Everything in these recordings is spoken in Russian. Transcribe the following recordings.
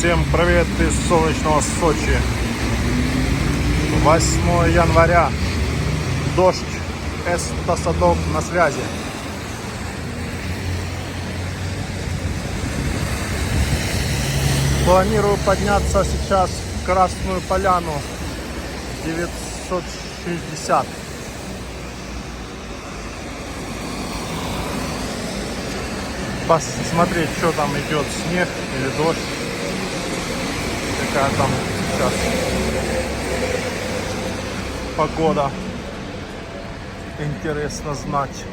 Всем привет из солнечного Сочи. 8 января. Дождь. Эста Садок на связи. Планирую подняться сейчас в Красную Поляну 960. Посмотреть, что там идет, снег или дождь. Какая там сейчас погода. Интересно знать.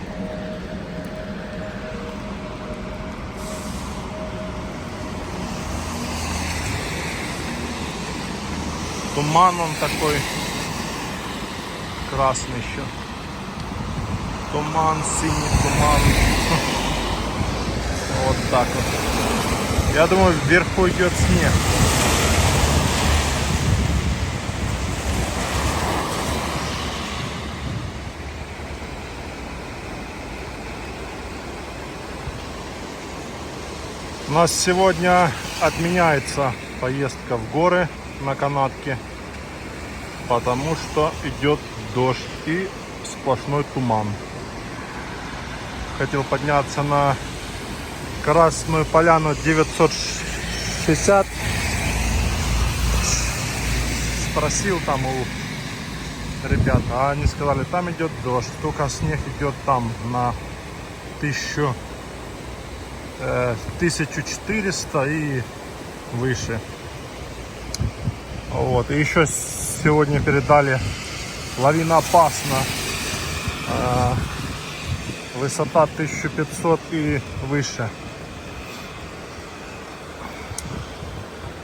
Туман он такой красный еще. Туман, синий туман. Вот так вот. Я думаю, вверху идет снег. У нас сегодня отменяется поездка в горы на канатке, потому что идет дождь и сплошной туман. Хотел подняться на Красную Поляну 960. Спросил там у ребят, а они сказали, там идет дождь, только снег идет там на 1400 и выше. Вот. И еще сегодня передали, лавина опасна. Высота 1500 и выше.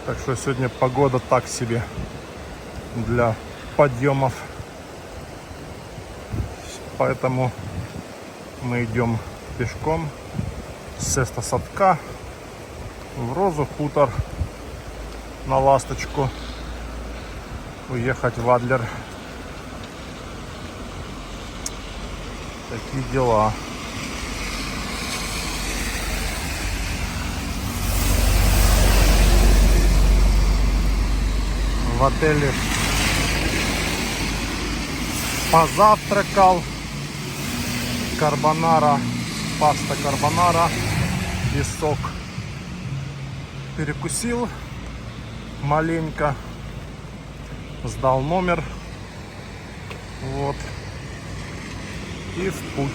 Так что сегодня погода так себе для подъемов. Поэтому мы идем пешком с Эста Садка в Розу Хутор на Ласточку. Уехать в Адлер. Такие дела. В отеле позавтракал. Карбонара, паста карбонара и сок. Перекусил маленько. Сдал номер. Вот. И в путь.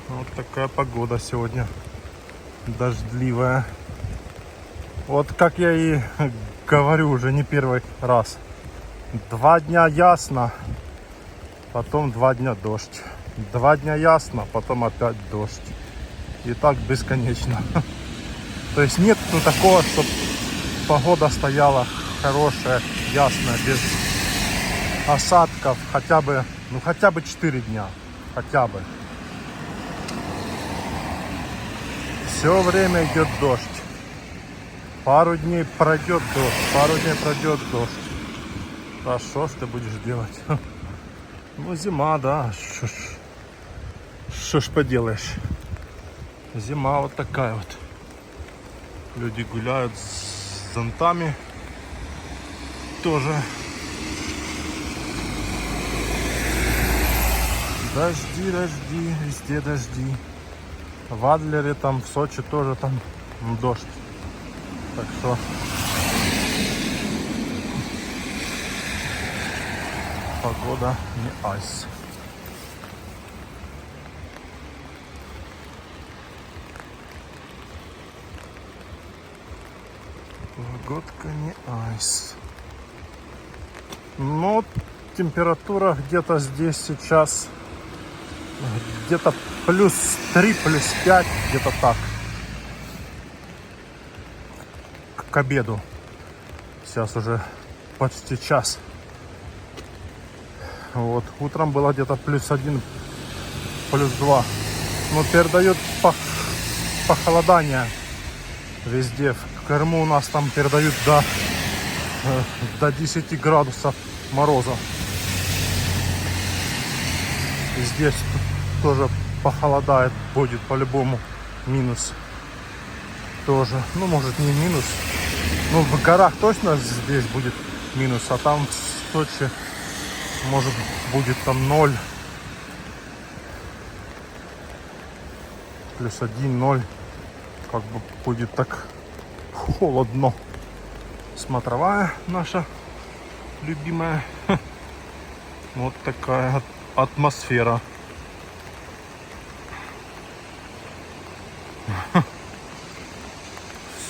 Вот такая погода сегодня. Дождливая. Вот как я и говорю уже не первый раз. 2 дня ясно, потом 2 дня дождь. 2 дня ясно, потом опять дождь. И так бесконечно. То есть нет такого, чтобы погода стояла хорошая, ясная, без осадков. Хотя бы 4 дня. Хотя бы. Все время идет дождь. Пару дней пройдет дождь, пару дней пройдет дождь. А что ж ты будешь делать? Ну, зима, да. Что ж поделаешь? Зима вот такая вот. Люди гуляют с зонтами. Тоже. Дожди, везде дожди. В Адлере, там в Сочи тоже там дождь. Так что погода не айс. Погодка не айс. Но температура где-то здесь сейчас где-то +3, +5, где-то так. К обеду. Сейчас уже почти час. Вот. Утром было где-то +1, +2. Но передает похолодание везде. В Крыму у нас там передают до до 10 градусов мороза. И здесь тоже похолодает, будет по-любому минус. Тоже, ну может не минус, ну в горах точно здесь будет минус, а там в Сочи может будет там 0, +1, 0, как бы будет так холодно. Смотровая наша любимая. Вот такая атмосфера.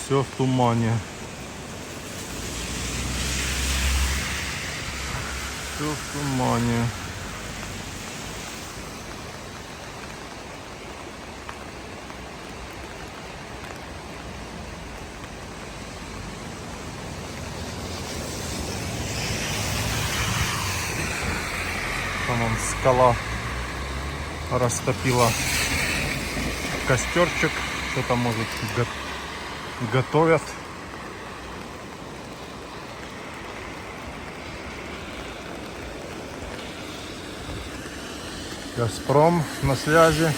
Все в тумане. Все в тумане. Там он скала растопила костерчик. Что-то может готовят. Газпром на связи.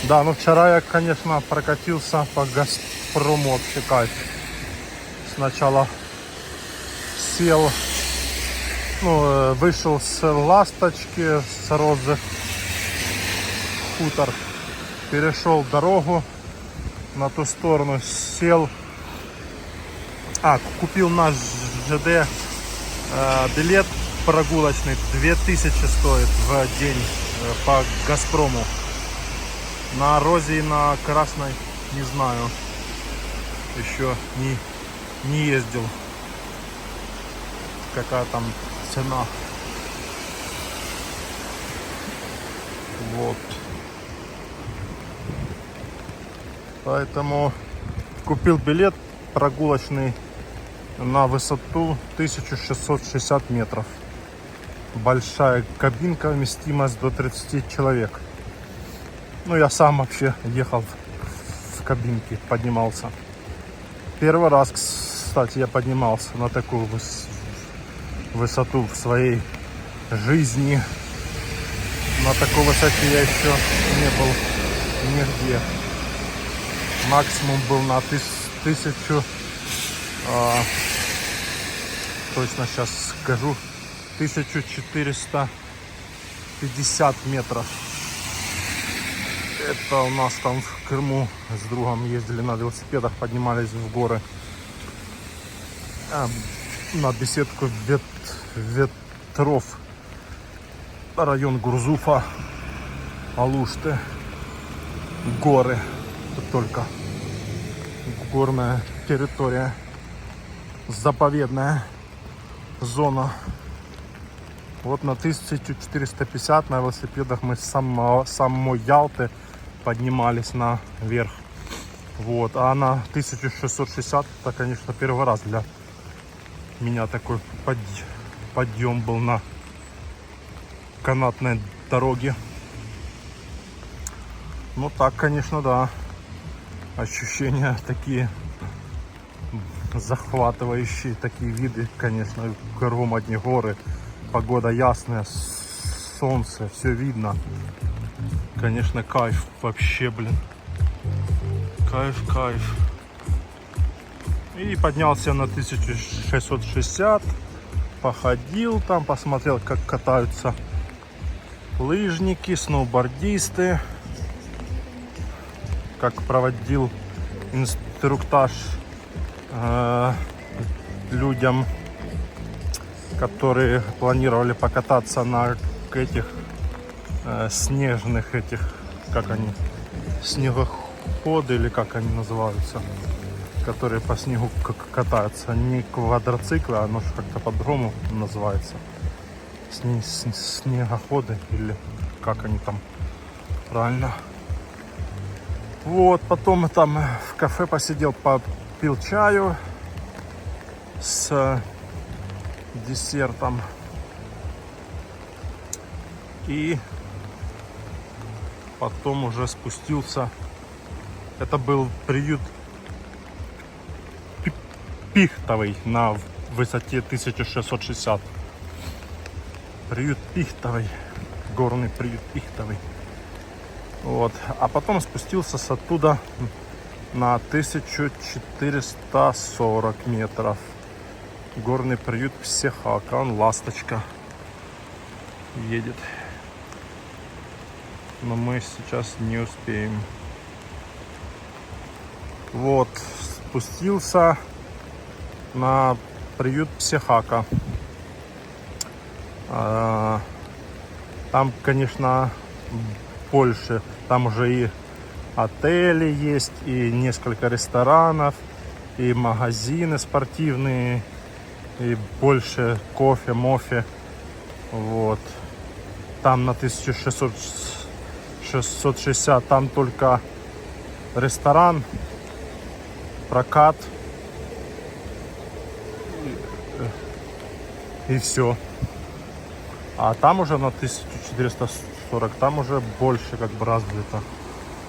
Да, ну вчера я, конечно, прокатился по Газпрому, вообще кайф. Сначала сел, ну, вышел с Ласточки, с Розы, хутор, перешел дорогу на ту сторону, сел, купил наш ЖД билет прогулочный, 2000 стоит в день по Газпрому. На Розе и на Красной не знаю, еще не ездил, какая там цена. Вот. Поэтому купил билет прогулочный на высоту 1660 метров. Большая кабинка, вместимость до 30 человек. Ну, я сам вообще ехал в кабинке, поднимался. Первый раз, кстати, я поднимался на такую высоту в своей жизни. На такой высоте я еще не был нигде. Максимум был на 1000, точно сейчас скажу, 1450 метров. Это у нас там в Крыму с другом ездили на велосипедах, поднимались в горы. На беседку ветров. Район Гурзуфа, Алушты, горы. Тут только горная территория, заповедная зона. Вот на 1450 на велосипедах мы с самой Ялты поднимались наверх. Вот. А на 1660 это, конечно, первый раз для меня такой подъем был на канатной дороге. Ну так, конечно, да. Ощущения такие захватывающие, такие виды, конечно, кругом одни горы, погода ясная, солнце, все видно. Конечно, кайф вообще, блин. Кайф. И поднялся на 1660, походил там, посмотрел, как катаются лыжники, сноубордисты, как проводил инструктаж людям, которые планировали покататься на этих снежных этих, как они, снегоходы или как они называются, которые по снегу катаются, не квадроциклы, оно же как-то по-другому называется, снегоходы или как они там правильно. Вот, потом там в кафе посидел, попил чаю с десертом. И потом уже спустился. Это был приют Пихтовый на высоте 1660. Приют Пихтовый, горный приют Пихтовый. Вот. А потом спустился с оттуда на 1440 метров. Горный приют Психака, он ласточка едет. Но мы сейчас не успеем. Вот, спустился на приют Психака. Там, конечно, больше. Там уже и отели есть, и несколько ресторанов, и магазины спортивные, и больше кофе, мофе. Вот. Там на 1660 там только ресторан, прокат и все. А там уже на 1440 там уже больше как бы развита,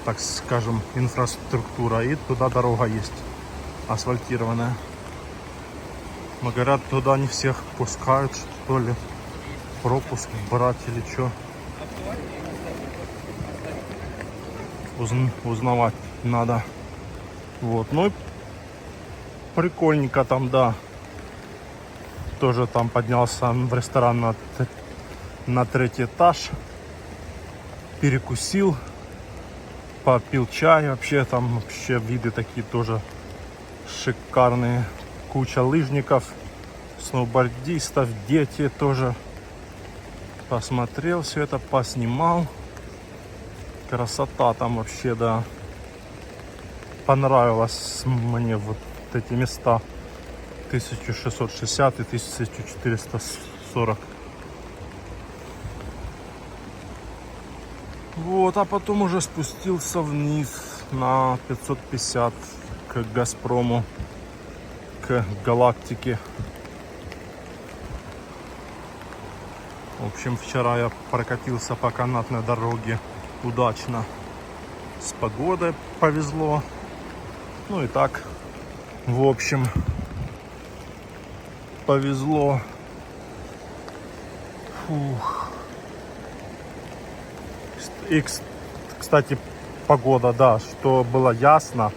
так скажем, инфраструктура. И туда дорога есть асфальтированная. Но говорят, туда не всех пускают, что ли. Пропуск брать или что. Узнавать надо. Вот. Ну и прикольненько там, да. Тоже там поднялся в ресторан на 3-й этаж. Перекусил. Попил чай. Вообще там вообще виды такие тоже шикарные. Куча лыжников, сноубордистов, дети тоже. Посмотрел все это, поснимал. Красота там вообще, да. Понравилось мне вот эти места 1660 и 1440. Вот, а потом уже спустился вниз на 550 к Газпрому, к Галактике. В общем, вчера я прокатился по канатной дороге удачно. С погодой повезло. Ну и так, в общем, повезло. Фух. И, кстати, погода, да, что было ясно,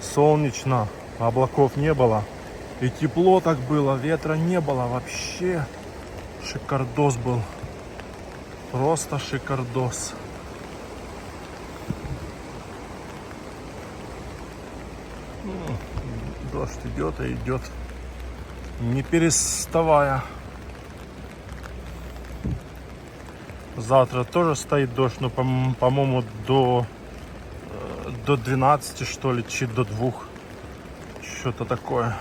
солнечно, облаков не было. И тепло так было, ветра не было вообще. Шикардос был. Просто шикардос. Дождь идет и идет, не переставая. Завтра тоже стоит дождь, но, по-моему, до 12, что ли, чи до 2. Что-то такое.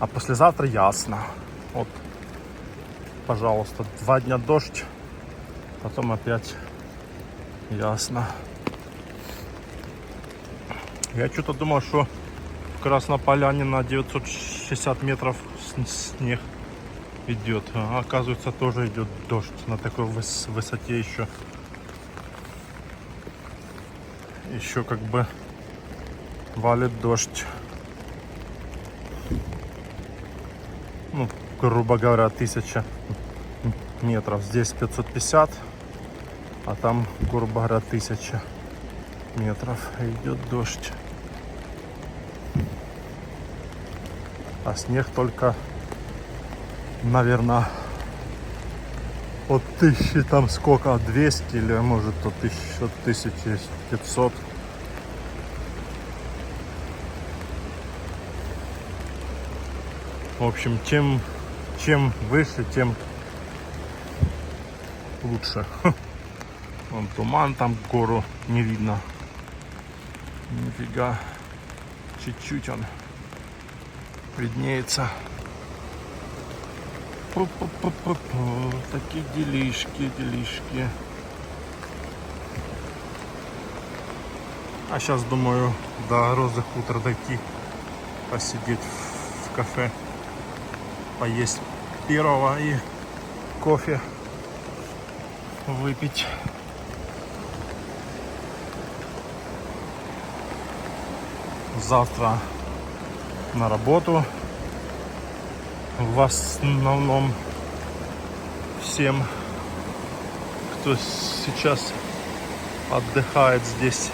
А послезавтра ясно. Вот, пожалуйста, 2 дня дождь, потом опять ясно. Я что-то думал, что в Краснополяне на 960 метров снег идет. А оказывается, тоже идет дождь на такой высоте еще. Еще как бы валит дождь. Ну, грубо говоря, 1000 метров. Здесь 550, а там, грубо говоря, 1000 метров. И идет дождь. А снег только, наверное, от 1000 там сколько, 200 или может от 1500. В общем, чем выше, тем лучше. Вон туман, там гору не видно. Нифига. Чуть-чуть он виднеется. Такие делишки. А сейчас думаю до Розы Хутор дойти, посидеть в кафе, поесть первого и кофе выпить. Завтра на работу. в основном всем, кто сейчас отдыхает здесь.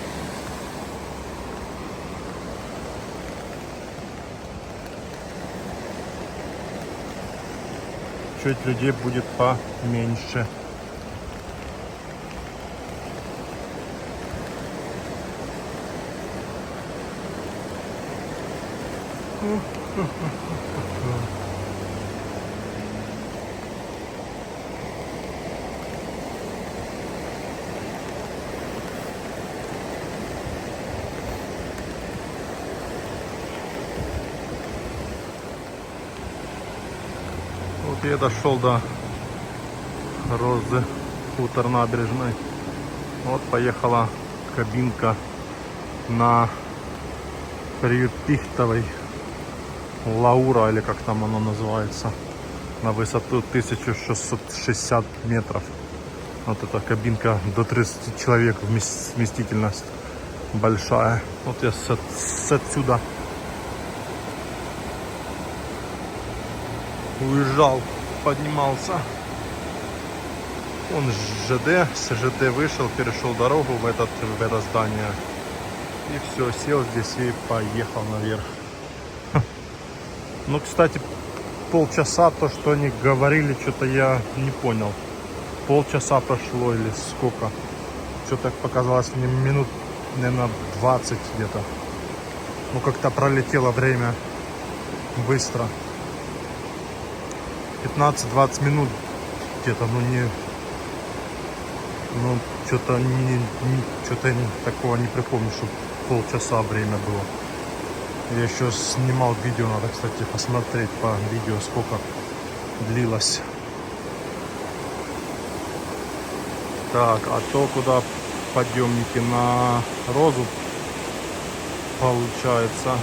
Чуть людей будет поменьше. Вот я дошел до Розы, хутор набережной. Вот поехала кабинка на приют Пихтовой, Лаура, или как там оно называется, на высоту 1660 метров. Вот эта кабинка до 30 человек, вместительность большая. Вот я с отсюда уезжал, поднимался. Он с ЖД вышел, перешел дорогу в это здание. И все, сел здесь и поехал наверх. Ну, кстати, полчаса, то, что они говорили, что-то я не понял. Полчаса прошло или сколько. Что-то показалось мне минут, наверное, 20 где-то. Ну, как-то пролетело время быстро. 15-20 минут где-то, ну не... Ну, что-то такого не припомню, что полчаса время было. Я еще снимал видео, надо, кстати, посмотреть по видео, сколько длилось. Так, а то куда подъемники на Розу, получается,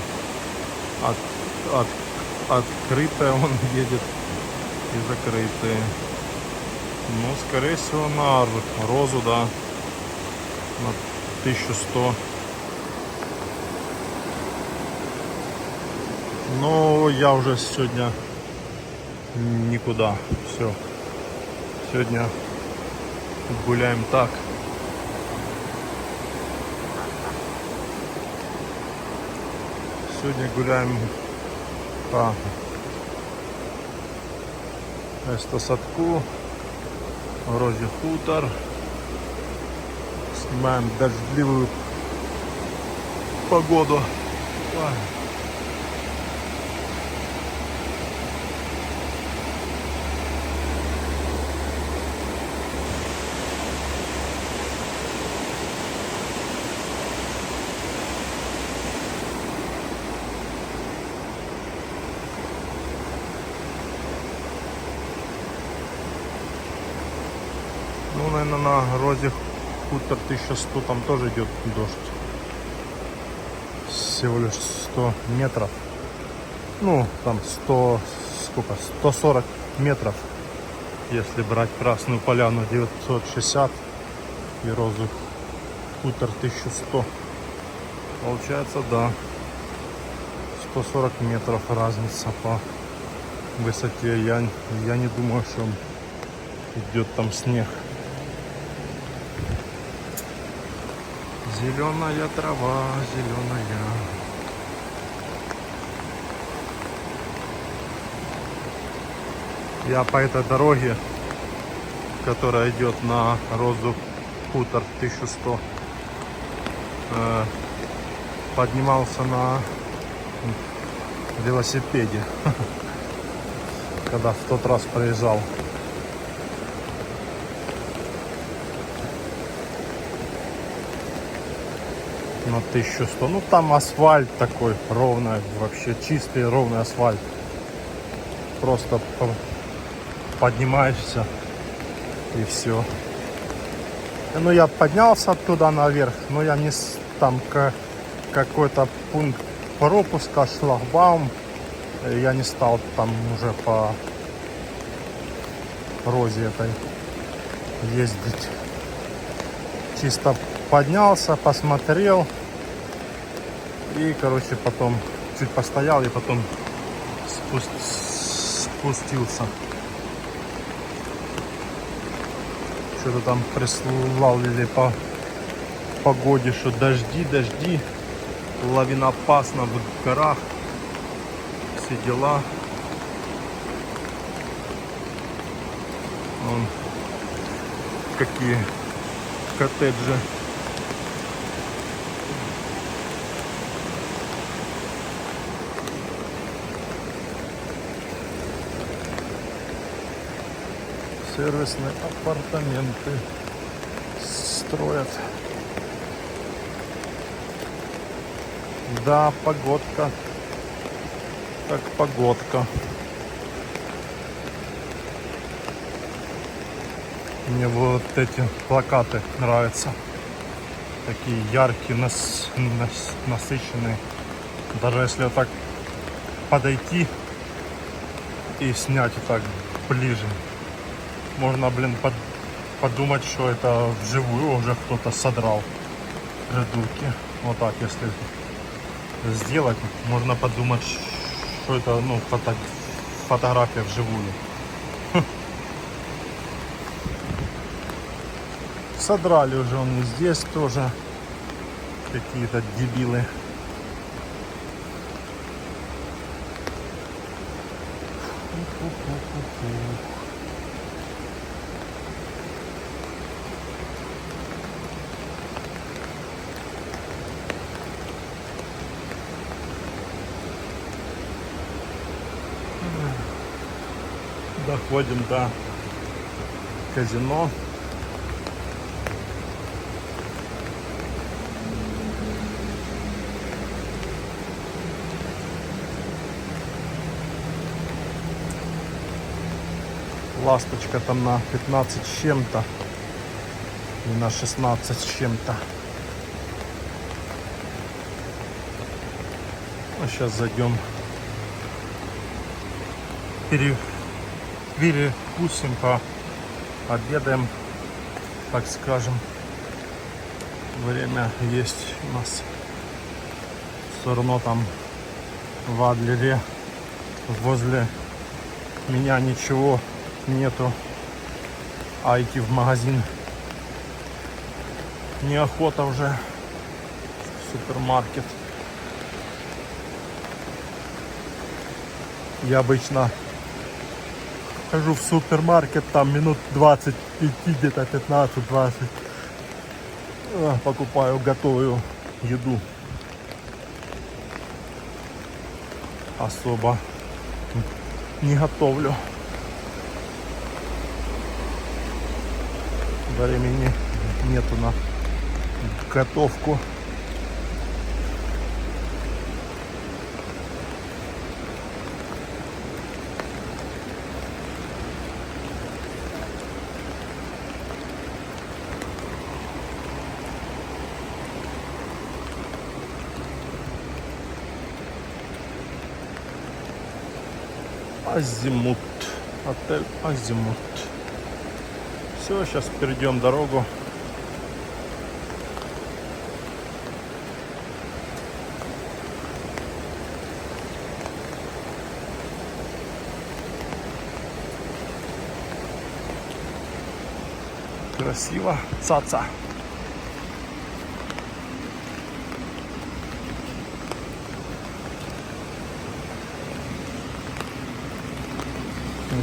открытая он едет и закрытые. Ну, скорее всего, на Розу, да, на 1100. Но я уже сегодня никуда. Все. Сегодня гуляем так. Сегодня гуляем по Эстосадку, Розе хутор. Снимаем дождливую погоду. Ну, наверное, на Розе хутор 1100 там тоже идет дождь. Всего лишь 100 метров. Ну, там 100, сколько? 140 метров. Если брать Красную Поляну 960 и Розу хутор 1100. Получается, да, 140 метров разница по высоте. Я не думаю, что идет там снег. Зеленая трава, зеленая. Я по этой дороге, которая идет на Розу хутор 1100, поднимался на велосипеде, когда в тот раз проезжал. На 1100. Ну, там асфальт такой ровный, вообще чистый ровный асфальт. Просто поднимаешься и все. Ну, я поднялся оттуда наверх, но я не там какой-то пункт пропуска, шлагбаум. Я не стал там уже по Розе этой ездить. Чисто поднялся, посмотрел и, короче, потом чуть постоял и потом спустился. Что-то там прислали по погоде, что дожди, лавиноопасно в горах, все дела. Вон какие коттеджи. Сервисные апартаменты строят. Да, погодка. Как погодка. Мне вот эти плакаты нравятся. Такие яркие, насыщенные. Даже если вот так подойти и снять вот так ближе, можно, блин, подумать, что это вживую уже кто-то содрал придурки. Вот так, если сделать, можно подумать, что это, ну, фотография вживую. Содрали уже он и здесь тоже. Какие-то дебилы. Доходим до казино. Ласточка там на 15 с чем-то и на 16 с чем-то. А сейчас зайдем, перекусим, пообедаем, так скажем. Время есть у нас. Все равно там в Адлере возле меня ничего нету, а идти в магазин неохота уже. Супермаркет. Я обычно хожу в супермаркет, там минут 20 идти, где-то 15-20. Покупаю готовую еду. Особо не готовлю. Времени нету на готовку. Азимут. Отель Азимут. Все, сейчас перейдем дорогу. Красиво. Цаца.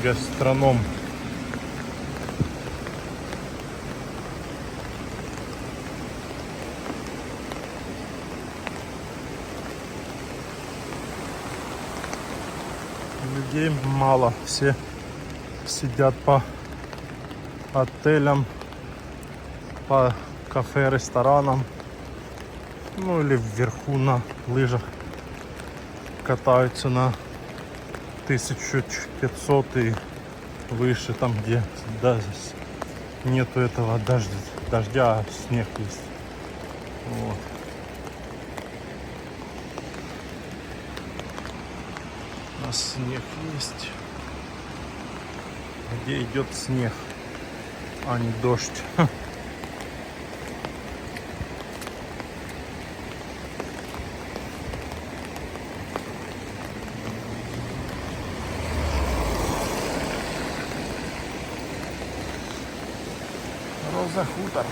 Гастроном. Людей мало, все сидят по отелям, по кафе, ресторанам, ну или вверху на лыжах катаются на 1500 и выше, там где даже нету этого дождя, а снег есть. Вот. У нас снег есть. Где идет снег, а не дождь. Роза хутор.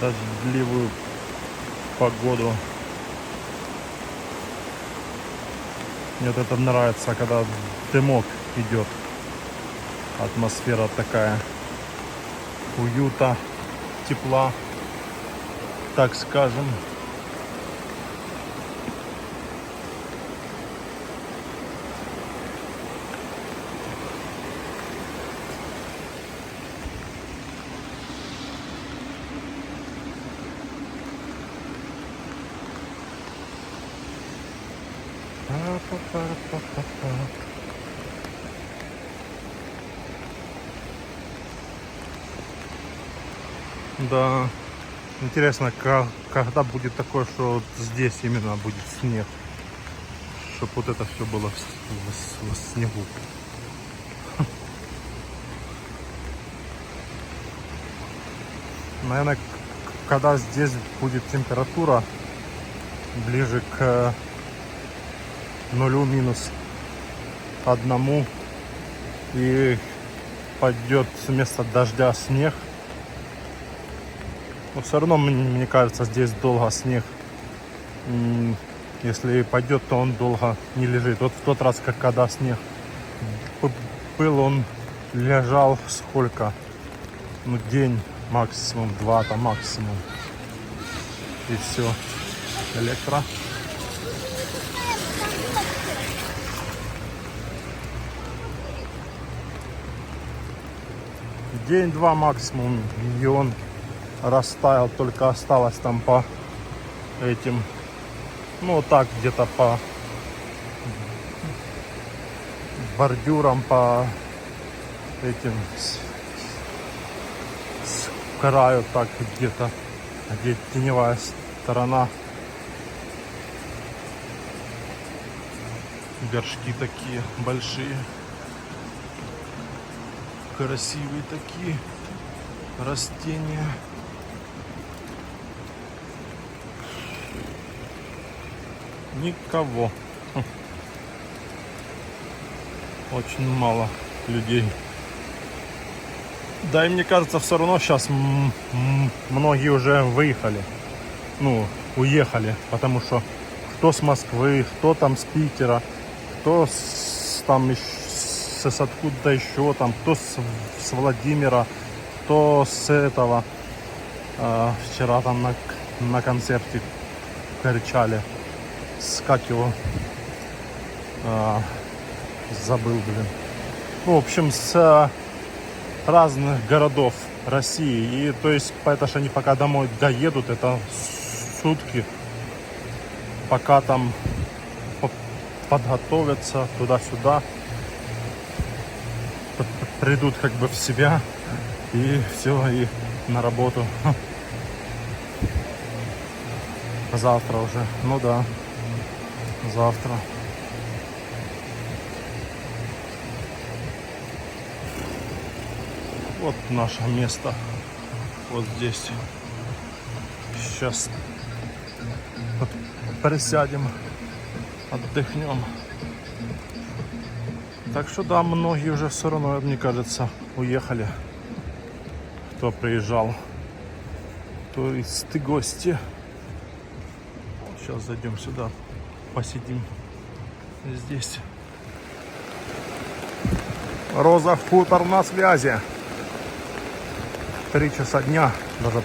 Дождливую погоду. Мне вот это нравится, когда дымок идет. Атмосфера такая уюта, тепла, так скажем. Да, интересно, когда будет такое, что вот здесь именно будет снег, чтобы вот это все было в снегу. Наверное, когда здесь будет температура ближе к нулю, -1, и пойдет вместо дождя снег. Но все равно, мне кажется, здесь долго снег, если пойдет, то он долго не лежит. Вот в тот раз, когда снег был, он лежал сколько? Ну, день максимум, 2 там максимум. И все. Электро. День-два максимум, и он растаял, только осталось там по этим, ну так где-то по бордюрам, по этим с краю, так где-то, где теневая сторона. Горшки такие большие, красивые такие растения. Никого. Очень мало людей. Да, и мне кажется, все равно сейчас многие уже выехали. Ну, уехали. Потому что кто с Москвы, кто там с Питера, кто там с откуда-то еще, там, кто с Владимира, кто с этого. Вчера там на концерте кричали. Как его забыл, блин. Ну, в общем, с разных городов России. И то есть, это ж они пока домой доедут, это сутки, пока там подготовятся туда-сюда, придут как бы в себя, и все, и на работу. Завтра уже, ну да. Завтра. Вот наше место. Вот здесь. Сейчас присядем, отдохнем. Так что да, многие уже все равно, мне кажется, уехали. Кто приезжал. Туристы, гости. Сейчас зайдем сюда. Посидим здесь. Роза хутор на связи. 3 часа дня, даже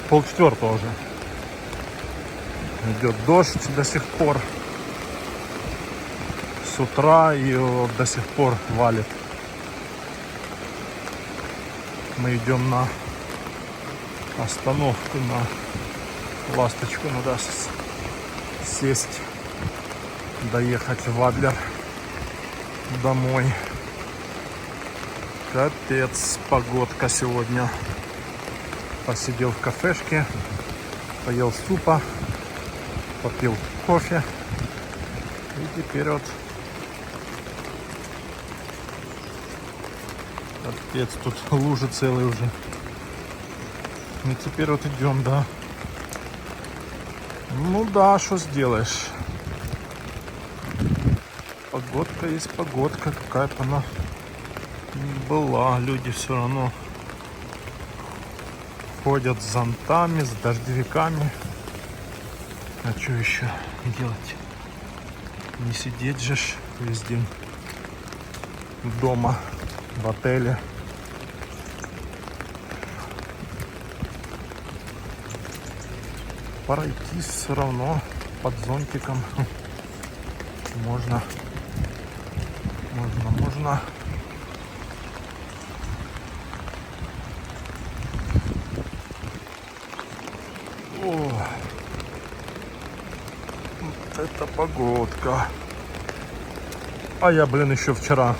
3:30 уже. Идет дождь до сих пор. С утра и до сих пор валит. Мы идем на остановку, на Ласточку, надо сесть, доехать в Адлер домой. Капец, погодка сегодня. Посидел в кафешке, поел супа, попил кофе. И теперь вот капец, тут лужи целые уже. И теперь вот идем, да. Ну да, что сделаешь. Погодка есть погодка, какая-то она была. Люди все равно ходят с зонтами, с дождевиками. А что еще делать? Не сидеть же ж весь день дома, в отеле. Пройтись все равно под зонтиком можно. О, вот это погодка. А я, блин, еще вчера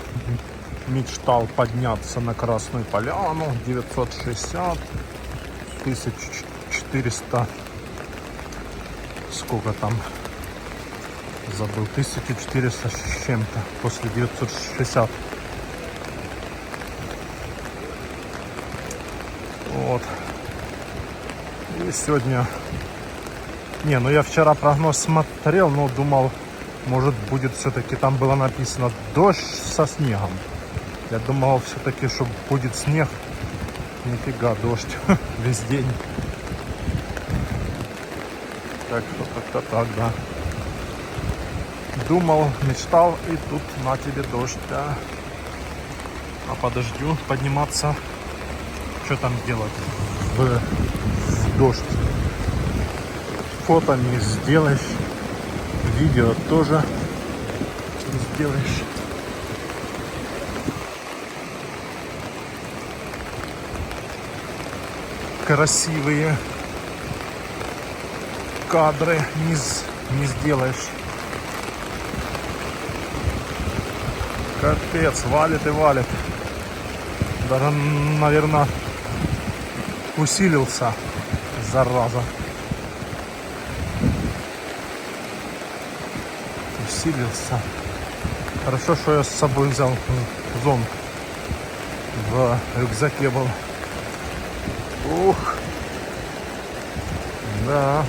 мечтал подняться на Красную Поляну. 960, 1400, сколько там, забыл, 1400 с чем-то после 960. Вот. И сегодня... Не, ну я вчера прогноз смотрел, но думал, может будет все-таки, там было написано дождь со снегом. Я думал все-таки, что будет снег. Нифига, дождь весь день. Так что как-то так, да. Думал, мечтал, и тут на тебе дождь, да. А по дождю подниматься, что там делать в дождь? Фото не сделаешь, видео тоже не сделаешь. Красивые кадры не сделаешь. Капец, валит и валит. Даже, наверное, усилился, зараза. Усилился. Хорошо, что я с собой взял зонт. В рюкзаке был. Ух. Да.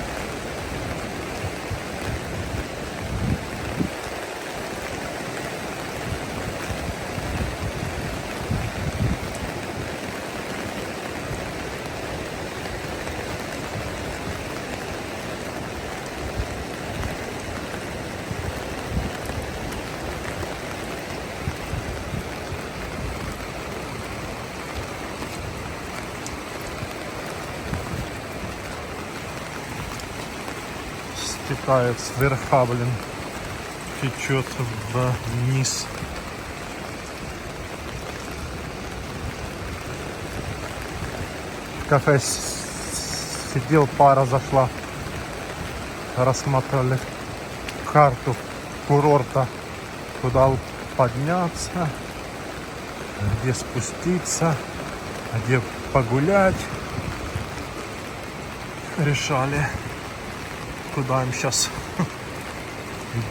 Стекает сверха, блин, течет вниз. В кафе сидел, пара зашла, рассматривали карту курорта, куда подняться, где спуститься, где погулять. Решали, куда им сейчас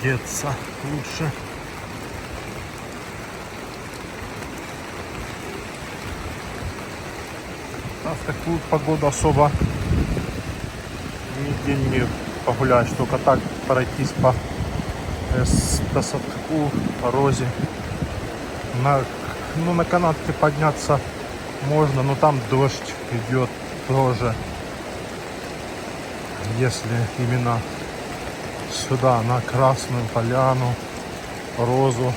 деться лучше. А в такую погоду особо нигде не погуляешь, только так пройтись по Садку, по Розе. На канатке подняться можно, но там дождь идет тоже. Если именно сюда, на Красную Поляну, Розу,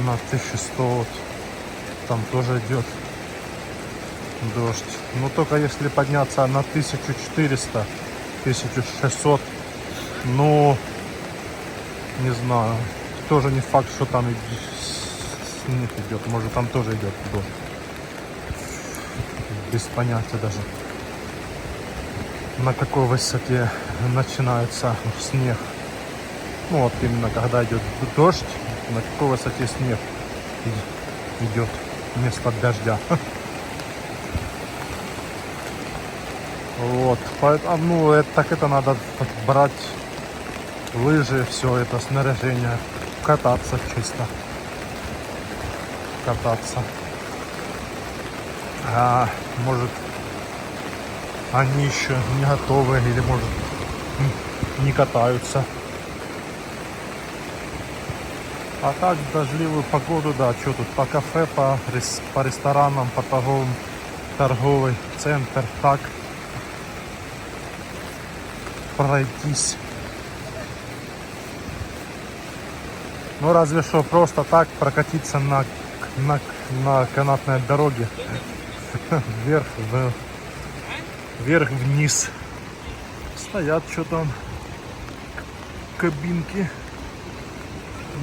на 1100, там тоже идет дождь. Но только если подняться на 1400, 1600, ну, не знаю, тоже не факт, что там снег идет. Может, там тоже идет дождь. Без понятия даже, на какой высоте начинается снег. Ну вот именно когда идет дождь, на какой высоте снег идет вместо дождя. Вот, поэтому, ну, это надо брать лыжи, все это снаряжение, кататься чисто, кататься. А может, они еще не готовы или может не катаются. А так, в дождливую погоду, да, что тут, по кафе, по ресторанам, по торговый центр, так пройтись. Ну, разве что просто так прокатиться на канатной дороге вверх-вниз. Стоят что там, кабинки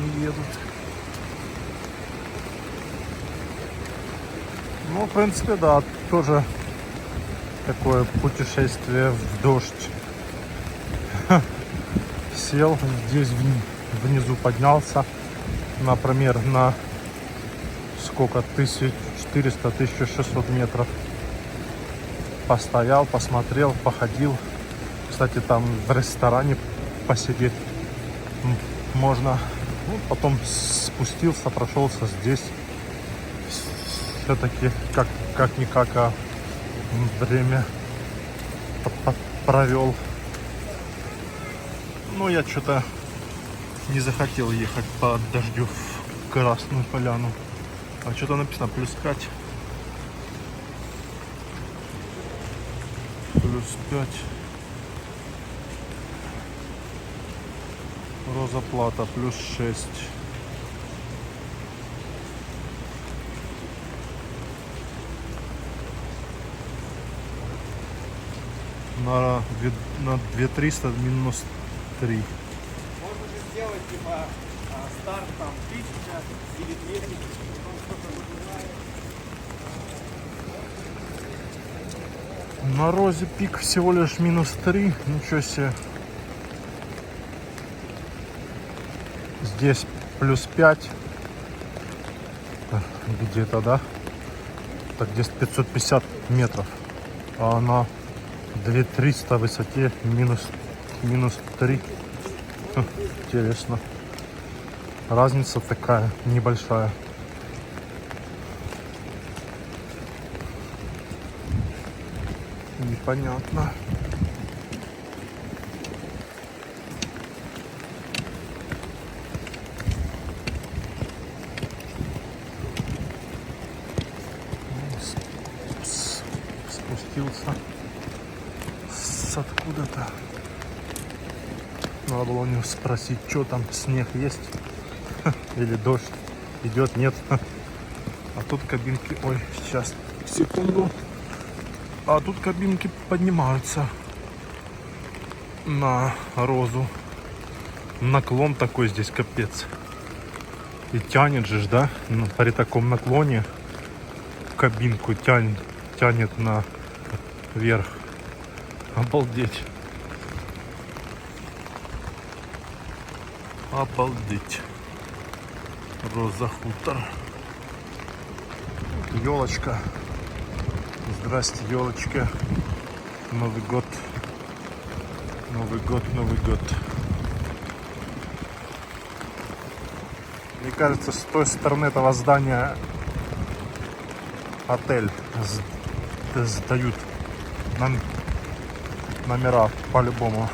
не едут. Ну, в принципе, да, тоже такое путешествие в дождь. Сел здесь внизу, поднялся, например, на сколько, 1400-1600 метров. Постоял, посмотрел, походил. Кстати, там в ресторане посидеть можно. Ну, потом спустился, прошелся здесь. Все-таки как-никак, а время провел. Но я что-то не захотел ехать по дождю в Красную Поляну. А что-то написано +5. +5. Роза Плата +6. На 2300 -3. Можно же сделать типа старт там 1000 или 200, потом кто-то выбирает. На Розе пик всего лишь -3. Ничего себе. Здесь +5. Где-то, да? Так, здесь 550 метров. А на 2300 высоте -3. Интересно. Разница такая небольшая. Непонятно. Спустился с откуда-то. Надо было у него спросить, что там, снег есть или дождь идет, нет. А тут кабинки, ой, сейчас, секунду. А тут кабинки поднимаются на Розу. Наклон такой здесь, капец. И тянет же, да, при таком наклоне кабинку тянет наверх. Обалдеть. Обалдеть. Роза Хутор. Елочка. Здрасте, елочка. Новый год. Новый год, Новый год. Мне кажется, с той стороны этого здания отель сдают номера по-любому.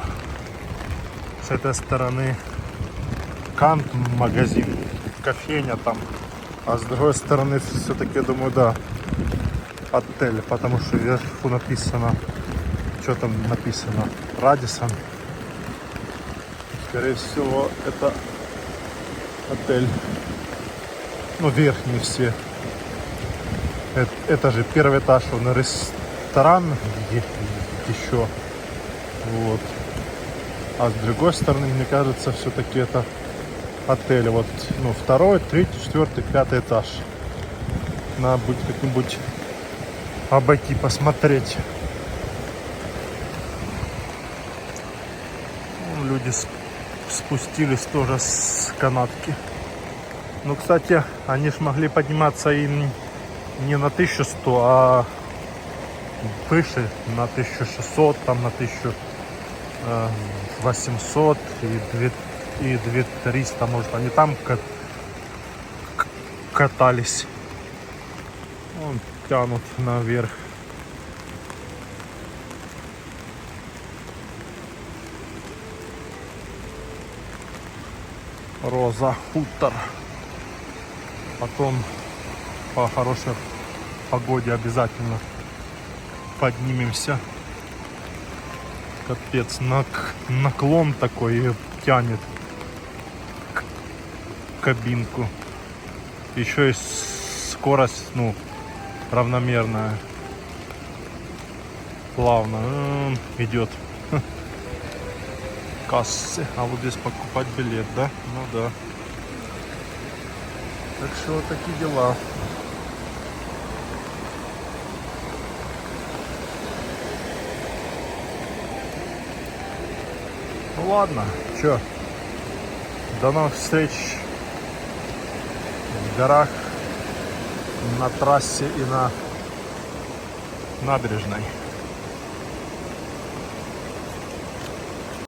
С этой стороны Кант магазин, кофейня там. А с другой стороны, все-таки, думаю, да, отель, потому что вверху написано, что там написано, Радисон. Скорее всего, это отель. Ну, верхние все. Это же первый этаж, он ресторан еще. Вот. А с другой стороны, мне кажется, все-таки это отель. Вот, ну, 2-й, 3-й, 4-й, 5-й этаж. Надо будет как-нибудь обойти, посмотреть. Ну, люди спустились тоже с канатки. Ну, кстати, они ж могли подниматься и не на 1100, а выше, на 1600, там на 1800 и 2300, может, они там катались. Вон тянут наверх. Роза Хутор. Потом по хорошей погоде обязательно поднимемся. Капец, наклон такой и тянет кабинку. Еще и скорость, ну, равномерная. Плавно идет. Кассы. А вот здесь покупать билет, да? Ну да. Так что вот такие дела. Ну ладно, чё, до новых встреч в горах, на трассе и на набережной.